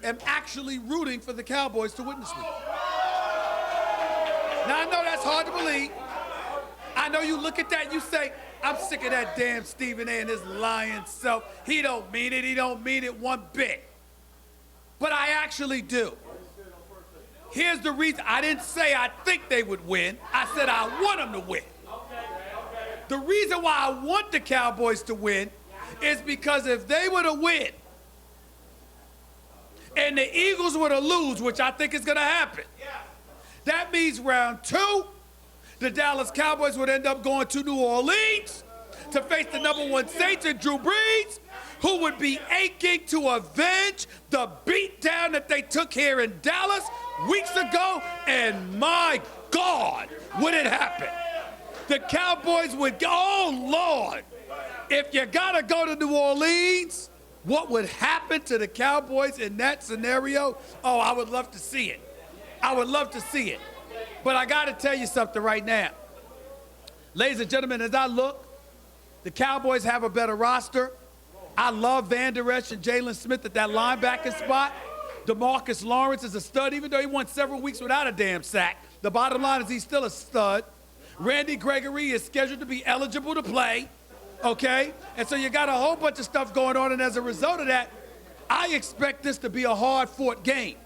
am actually rooting for the Cowboys to win this week. Now, I know that's hard to believe. I know you look at that and you say, I'm sick of that damn Stephen A. and his lying self. He don't mean it. He don't mean it one bit. But I actually do. Here's the reason. I didn't say I think they would win. I said I want them to win. The reason why I want the Cowboys to win is because if they were to win and the Eagles were to lose, which I think is going to happen, that means round 2, the Dallas Cowboys would end up going to New Orleans to face the #1 Saints and Drew Brees, who would be aching to avenge the beatdown that they took here in Dallas weeks ago, and my God, would it happen? The Cowboys would go, oh Lord, if you gotta go to New Orleans, what would happen to the Cowboys in that scenario? Oh, I would love to see it. I would love to see it. But I gotta tell you something right now. Ladies and gentlemen, as I look, the Cowboys have a better roster. I love Van Der Esch and Jalen Smith at that linebacker spot. DeMarcus Lawrence is a stud, even though he went several weeks without a damn sack. The bottom line is he's still a stud. Randy Gregory is scheduled to be eligible to play, okay? And so you got a whole bunch of stuff going on, and as a result of that, I expect this to be a hard-fought game.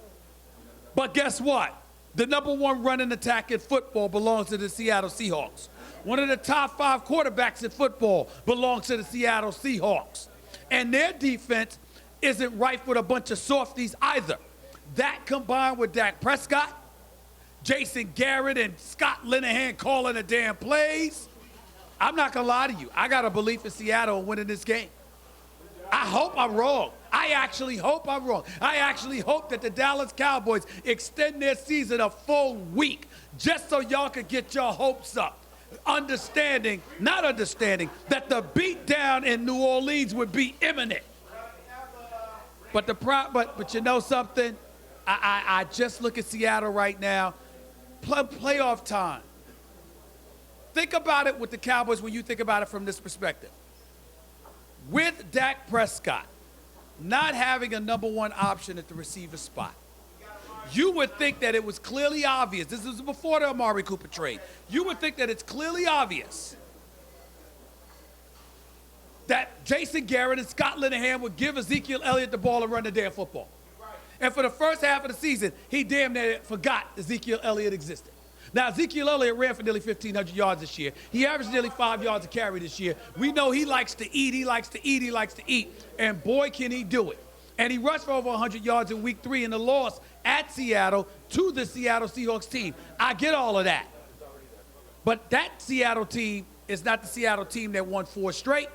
But guess what? The #1 running attack in football belongs to the Seattle Seahawks. One of the top 5 quarterbacks in football belongs to the Seattle Seahawks. And their defense isn't rife with a bunch of softies either. That combined with Dak Prescott, Jason Garrett, and Scott Linehan calling the damn plays, I'm not going to lie to you. I got a belief in Seattle winning this game. I hope I'm wrong. I actually hope I'm wrong. I actually hope that the Dallas Cowboys extend their season a full week just so y'all could get your hopes up. Not understanding that the beatdown in New Orleans would be imminent. But you know something? I just look at Seattle right now. Playoff time. Think about it with the Cowboys when you think about it from this perspective. With Dak Prescott not having a #1 option at the receiver spot, you would think that it was clearly obvious. This was before the Amari Cooper trade. You would think that it's clearly obvious that Jason Garrett and Scott Linehan would give Ezekiel Elliott the ball and run the damn football. And for the first half of the season, he damn near forgot Ezekiel Elliott existed. Now, Ezekiel Elliott ran for nearly 1,500 yards this year. He averaged nearly 5 yards a carry this year. We know he likes to eat, he likes to eat, he likes to eat. And boy, can he do it. And he rushed for over 100 yards in week 3 in the loss at Seattle to the Seattle Seahawks team. I get all of that. But that Seattle team is not the Seattle team that won 4 straight.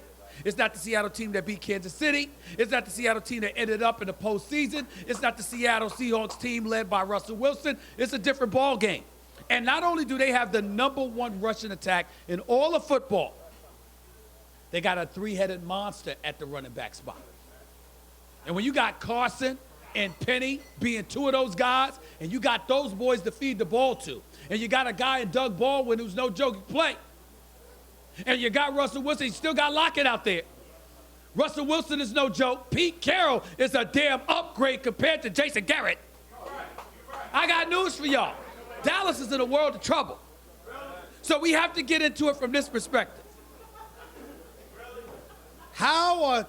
It's not the Seattle team that beat Kansas City. It's not the Seattle team that ended up in the postseason. It's not the Seattle Seahawks team led by Russell Wilson. It's a different ball game. And not only do they have the #1 rushing attack in all of football, they got a 3-headed monster at the running back spot. And when you got Carson and Penny being 2 of those guys, and you got those boys to feed the ball to, and you got a guy in Doug Baldwin who's no joke play, and you got Russell Wilson, you still got Lockett out there. Russell Wilson is no joke. Pete Carroll is a damn upgrade compared to Jason Garrett. I got news for y'all. Dallas is in a world of trouble. So we have to get into it from this perspective. How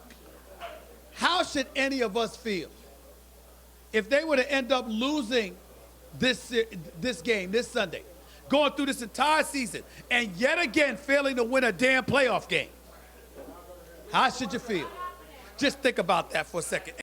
should any of us feel if they were to end up losing this game, this Sunday, going through this entire season, and yet again failing to win a damn playoff game? How should you feel? Just think about that for a second.